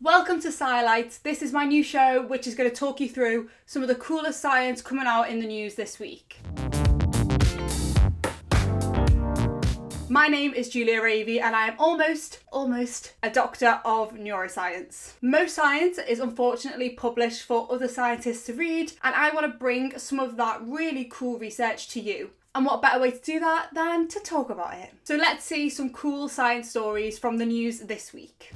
Welcome to Scilights. This is my new show which is going to talk you through some of the coolest science coming out in the news this week. My name is Julia Ravey and I am almost a doctor of neuroscience. Most science is unfortunately published for other scientists to read, and I want to bring some of that really cool research to you. And what better way to do that than to talk about it? So let's see some cool science stories from the news this week.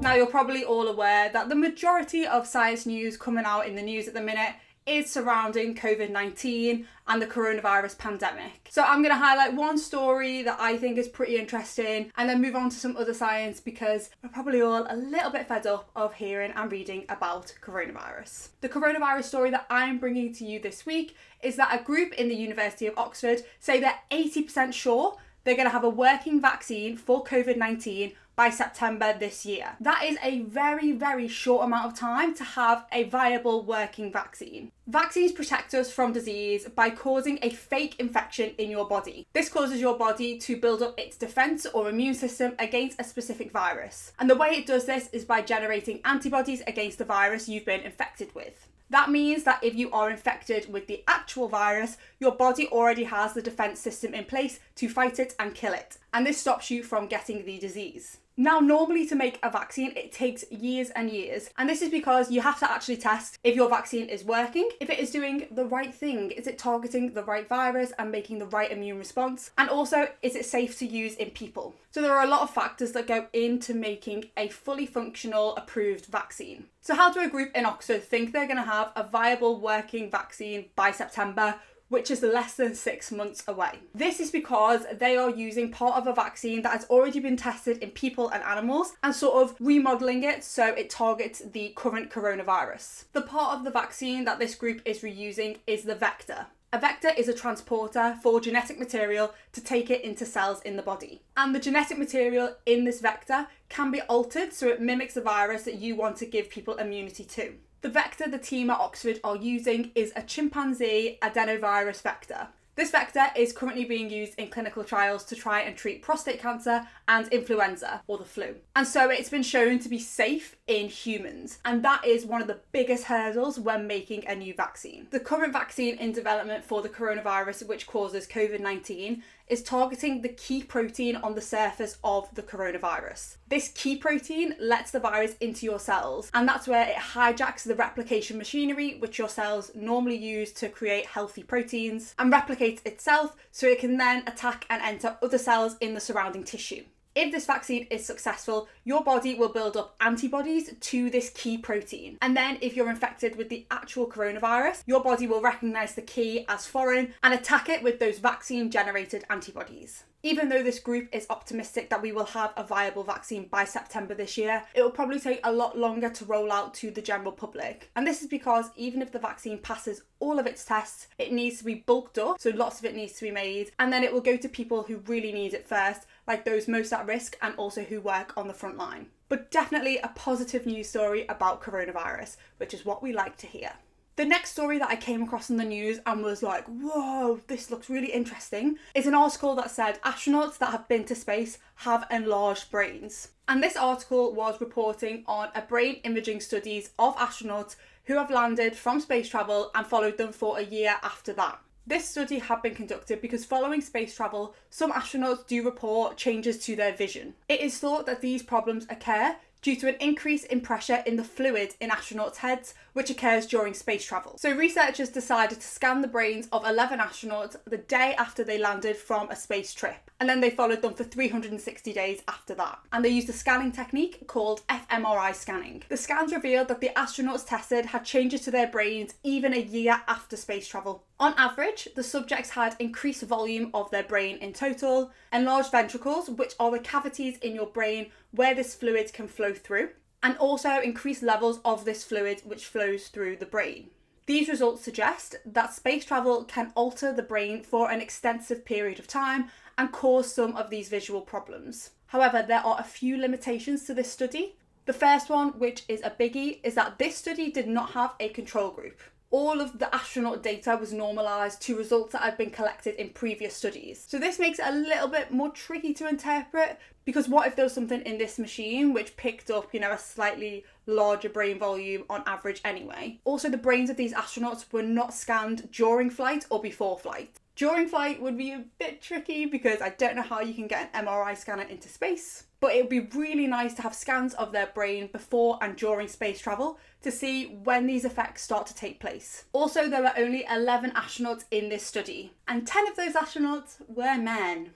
Now, you're probably all aware that the majority of science news coming out in the news at the minute is surrounding COVID-19 and the coronavirus pandemic. So I'm going to highlight one story that I think is pretty interesting and then move on to some other science because we're probably all a little bit fed up of hearing and reading about coronavirus. The coronavirus story that I'm bringing to you this week is that a group in the University of Oxford say they're 80% sure they're going to have a working vaccine for COVID-19 by September this year. That is a very short amount of time to have a viable working vaccine. Vaccines protect us from disease by causing a fake infection in your body. This causes your body to build up its defense or immune system against a specific virus. And the way it does this is by generating antibodies against the virus you've been infected with. That means that if you are infected with the actual virus, your body already has the defense system in place to fight it and kill it. And this stops you from getting the disease. Now, normally to make a vaccine, it takes years and years. And this is because you have to actually test if your vaccine is working, if it is doing the right thing. Is it targeting the right virus and making the right immune response? And also, is it safe to use in people? So there are a lot of factors that go into making a fully functional, approved vaccine. So how do a group in Oxford think they're going to have a viable working vaccine by September, which is less than 6 months away? This is because they are using part of a vaccine that has already been tested in people and animals and sort of remodeling it so it targets the current coronavirus. The part of the vaccine that this group is reusing is the vector. A vector is a transporter for genetic material to take it into cells in the body. And the genetic material in this vector can be altered so it mimics the virus that you want to give people immunity to. The vector the team at Oxford are using is a chimpanzee adenovirus vector. This vector is currently being used in clinical trials to try and treat prostate cancer and influenza, or the flu. And so it's been shown to be safe in humans. And that is one of the biggest hurdles when making a new vaccine. The current vaccine in development for the coronavirus, which causes COVID-19, is targeting the key protein on the surface of the coronavirus. This key protein lets the virus into your cells, and that's where it hijacks the replication machinery which your cells normally use to create healthy proteins, and replicates itself so it can then attack and enter other cells in the surrounding tissue. If this vaccine is successful, your body will build up antibodies to this key protein. And then if you're infected with the actual coronavirus, your body will recognise the key as foreign and attack it with those vaccine-generated antibodies. Even though this group is optimistic that we will have a viable vaccine by September this year, it will probably take a lot longer to roll out to the general public. And this is because even if the vaccine passes all of its tests, it needs to be bulked up, so lots of it needs to be made, and then it will go to people who really need it first, like those most at risk and also who work on the front line. But definitely a positive news story about coronavirus, which is what we like to hear. The next story that I came across in the news and was like, whoa, this looks really interesting, is an article that said astronauts that have been to space have enlarged brains. And this article was reporting on a brain imaging studies of astronauts who have landed from space travel and followed them for a year after that. This study had been conducted because following space travel, some astronauts do report changes to their vision. It is thought that these problems occur due to an increase in pressure in the fluid in astronauts' heads, which occurs during space travel. So researchers decided to scan the brains of 11 astronauts the day after they landed from a space trip. And then they followed them for 360 days after that. And they used a scanning technique called fMRI scanning. The scans revealed that the astronauts tested had changes to their brains even a year after space travel. On average, the subjects had increased volume of their brain in total, enlarged ventricles, which are the cavities in your brain where this fluid can flow through, and also increased levels of this fluid which flows through the brain. These results suggest that space travel can alter the brain for an extensive period of time and cause some of these visual problems. However, there are a few limitations to this study. The first one, which is a biggie, is that this study did not have a control group. all of the astronaut data was normalised to results that had been collected in previous studies. So this makes it a little bit more tricky to interpret, because what if there was something in this machine which picked up, a slightly larger brain volume on average anyway? Also, the brains of these astronauts were not scanned during flight or before flight. During flight would be a bit tricky because I don't know how you can get an MRI scanner into space, but it would be really nice to have scans of their brain before and during space travel to see when these effects start to take place. Also, there were only 11 astronauts in this study, and 10 of those astronauts were men.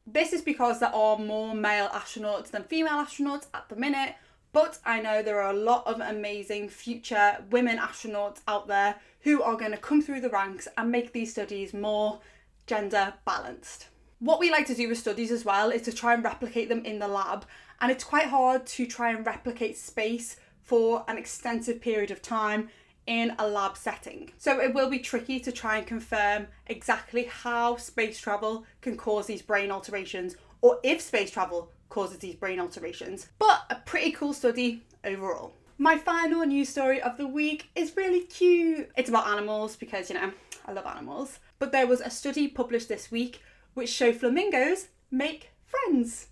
This is because there are more male astronauts than female astronauts at the minute, but I know there are a lot of amazing future women astronauts out there who are going to come through the ranks and make these studies more gender balanced. What we like to do with studies as well is to try and replicate them in the lab, and it's quite hard to try and replicate space for an extensive period of time in a lab setting. So it will be tricky to try and confirm exactly how space travel can cause these brain alterations, or if space travel causes these brain alterations, but a pretty cool study overall. My final news story of the week is really cute. It's about animals because, I love animals. But there was a study published this week which showed flamingos make friends.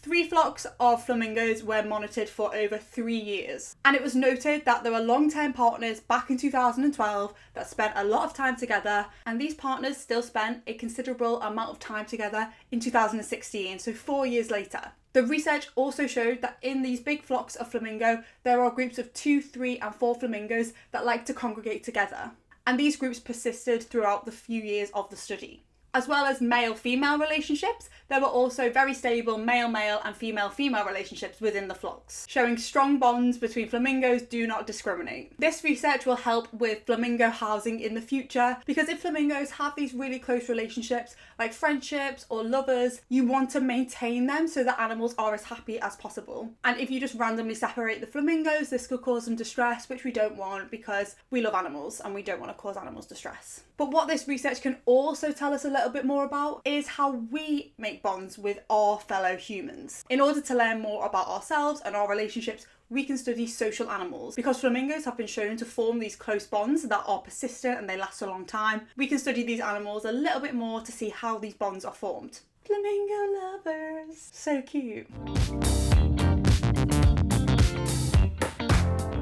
3 flocks of flamingos were monitored for over 3 years. And it was noted that there were long-term partners back in 2012 that spent a lot of time together, and these partners still spent a considerable amount of time together in 2016, so 4 years later. The research also showed that in these big flocks of flamingo, there are groups of 2, 3 and 4 flamingos that like to congregate together. And these groups persisted throughout the few years of the study. As well as male-female relationships, there were also very stable male-male and female-female relationships within the flocks, showing strong bonds between flamingos do not discriminate. This research will help with flamingo housing in the future, because if flamingos have these really close relationships, like friendships or lovers, you want to maintain them so that animals are as happy as possible. And if you just randomly separate the flamingos, this could cause them distress, which we don't want because we love animals and we don't want to cause animals distress. But what this research can also tell us a little bit more about is how we make bonds with our fellow humans. In order to learn more about ourselves and our relationships, we can study social animals. Because flamingos have been shown to form these close bonds that are persistent and they last a long time, we can study these animals a little bit more to see how these bonds are formed. Flamingo lovers! So cute.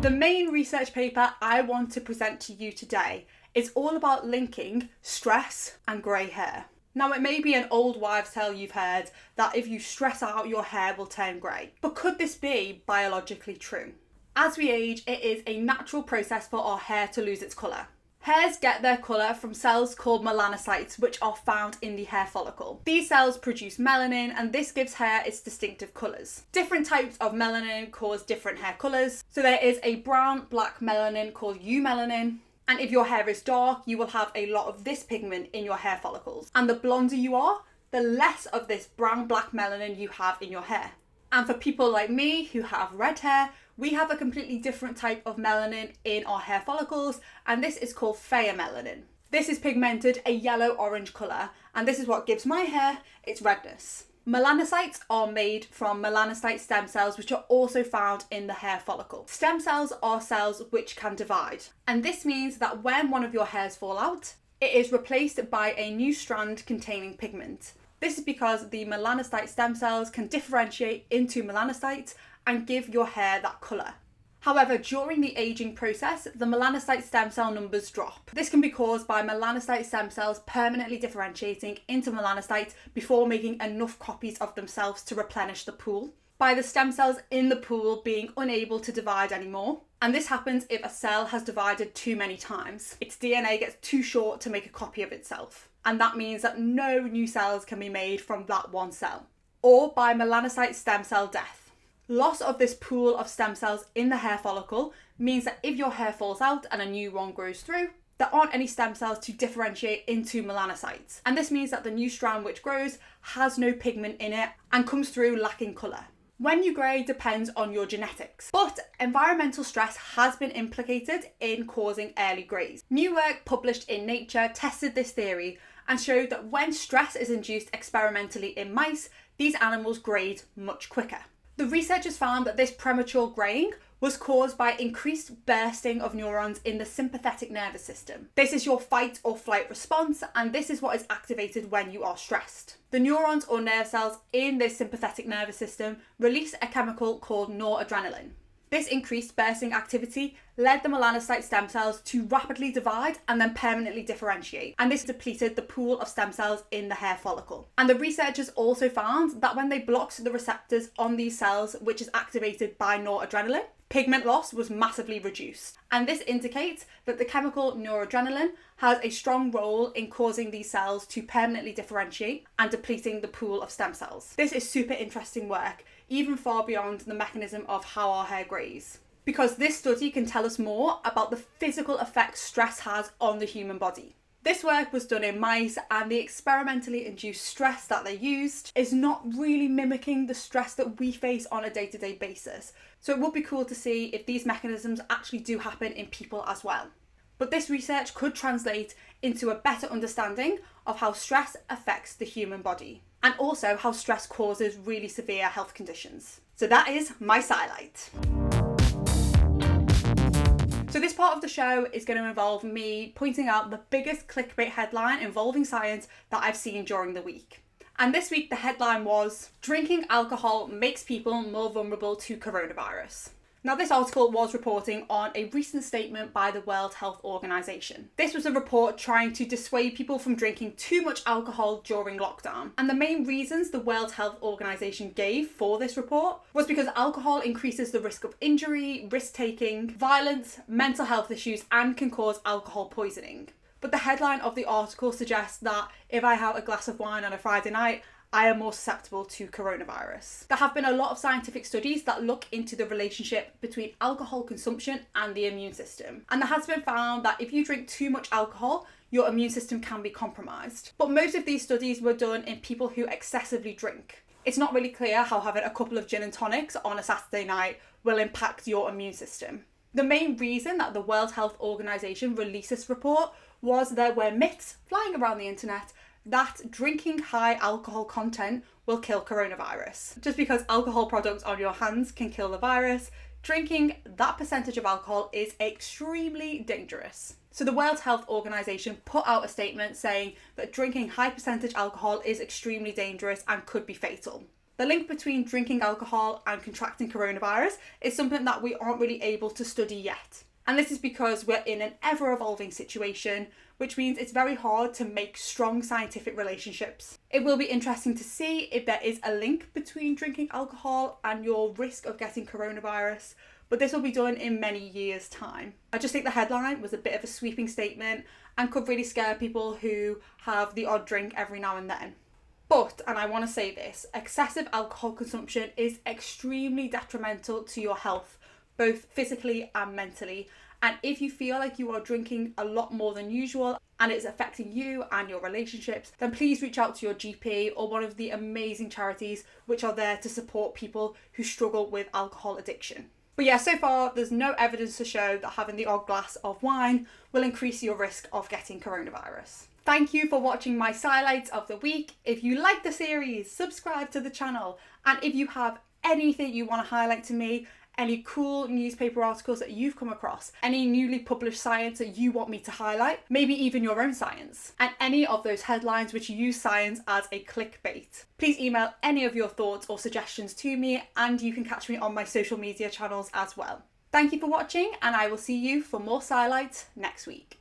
The main research paper I want to present to you today is all about linking stress and grey hair. Now, it may be an old wives' tale you've heard that if you stress out, your hair will turn grey. But could this be biologically true? As we age, it is a natural process for our hair to lose its colour. Hairs get their colour from cells called melanocytes, which are found in the hair follicle. These cells produce melanin, and this gives hair its distinctive colours. Different types of melanin cause different hair colours. So there is a brown-black melanin called eumelanin. And if your hair is dark, you will have a lot of this pigment in your hair follicles. And the blonder you are, the less of this brown-black melanin you have in your hair. And for people like me who have red hair, we have a completely different type of melanin in our hair follicles, and this is called pheomelanin. This is pigmented a yellow-orange colour, and this is what gives my hair its redness. Melanocytes are made from melanocyte stem cells, which are also found in the hair follicle. Stem cells are cells which can divide, and this means that when one of your hairs fall out, it is replaced by a new strand containing pigment. This is because the melanocyte stem cells can differentiate into melanocytes and give your hair that colour. However, during the aging process, the melanocyte stem cell numbers drop. This can be caused by melanocyte stem cells permanently differentiating into melanocytes before making enough copies of themselves to replenish the pool, by the stem cells in the pool being unable to divide anymore. And this happens if a cell has divided too many times. Its DNA gets too short to make a copy of itself. And that means that no new cells can be made from that one cell. Or by melanocyte stem cell death. Loss of this pool of stem cells in the hair follicle means that if your hair falls out and a new one grows through, there aren't any stem cells to differentiate into melanocytes. And this means that the new strand which grows has no pigment in it and comes through lacking colour. When you grey depends on your genetics, but environmental stress has been implicated in causing early greys. New work published in Nature tested this theory and showed that when stress is induced experimentally in mice, these animals greyed much quicker. The researchers found that this premature greying was caused by increased bursting of neurons in the sympathetic nervous system. This is your fight or flight response, and this is what is activated when you are stressed. The neurons or nerve cells in this sympathetic nervous system release a chemical called noradrenaline. This increased bursting activity led the melanocyte stem cells to rapidly divide and then permanently differentiate, and this depleted the pool of stem cells in the hair follicle. And the researchers also found that when they blocked the receptors on these cells, which is activated by noradrenaline, pigment loss was massively reduced. And this indicates that the chemical noradrenaline has a strong role in causing these cells to permanently differentiate and depleting the pool of stem cells. This is super interesting work, even far beyond the mechanism of how our hair greys, because this study can tell us more about the physical effects stress has on the human body. This work was done in mice, and the experimentally induced stress that they used is not really mimicking the stress that we face on a day-to-day basis. So it would be cool to see if these mechanisms actually do happen in people as well. But this research could translate into a better understanding of how stress affects the human body, and also how stress causes really severe health conditions. So that is my Scilight. So this part of the show is going to involve me pointing out the biggest clickbait headline involving science that I've seen during the week. And this week the headline was, "Drinking alcohol makes people more vulnerable to coronavirus." Now, this article was reporting on a recent statement by the World Health Organization. This was a report trying to dissuade people from drinking too much alcohol during lockdown. And the main reasons the World Health Organization gave for this report was because alcohol increases the risk of injury, risk-taking, violence, mental health issues, and can cause alcohol poisoning. But the headline of the article suggests that if I have a glass of wine on a Friday night, I am more susceptible to coronavirus. There have been a lot of scientific studies that look into the relationship between alcohol consumption and the immune system. And there has been found that if you drink too much alcohol, your immune system can be compromised. But most of these studies were done in people who excessively drink. It's not really clear how having a couple of gin and tonics on a Saturday night will impact your immune system. The main reason that the World Health Organization released this report was there were myths flying around the internet that drinking high alcohol content will kill coronavirus. Just because alcohol products on your hands can kill the virus, drinking that percentage of alcohol is extremely dangerous. So the World Health Organization put out a statement saying that drinking high percentage alcohol is extremely dangerous and could be fatal. The link between drinking alcohol and contracting coronavirus is something that we aren't really able to study yet. And this is because we're in an ever-evolving situation, which means it's very hard to make strong scientific relationships. It will be interesting to see if there is a link between drinking alcohol and your risk of getting coronavirus, but this will be done in many years' time. I just think the headline was a bit of a sweeping statement and could really scare people who have the odd drink every now and then. But, and I want to say this, excessive alcohol consumption is extremely detrimental to your health, both physically and mentally. And if you feel like you are drinking a lot more than usual and it's affecting you and your relationships, then please reach out to your GP or one of the amazing charities which are there to support people who struggle with alcohol addiction. But yeah, so far there's no evidence to show that having the odd glass of wine will increase your risk of getting coronavirus. Thank you for watching my Scilights of the week. If you like the series, subscribe to the channel. And if you have anything you want to highlight to me, any cool newspaper articles that you've come across, any newly published science that you want me to highlight, maybe even your own science, and any of those headlines which use science as a clickbait, please email any of your thoughts or suggestions to me, and you can catch me on my social media channels as well. Thank you for watching, and I will see you for more Scilights next week.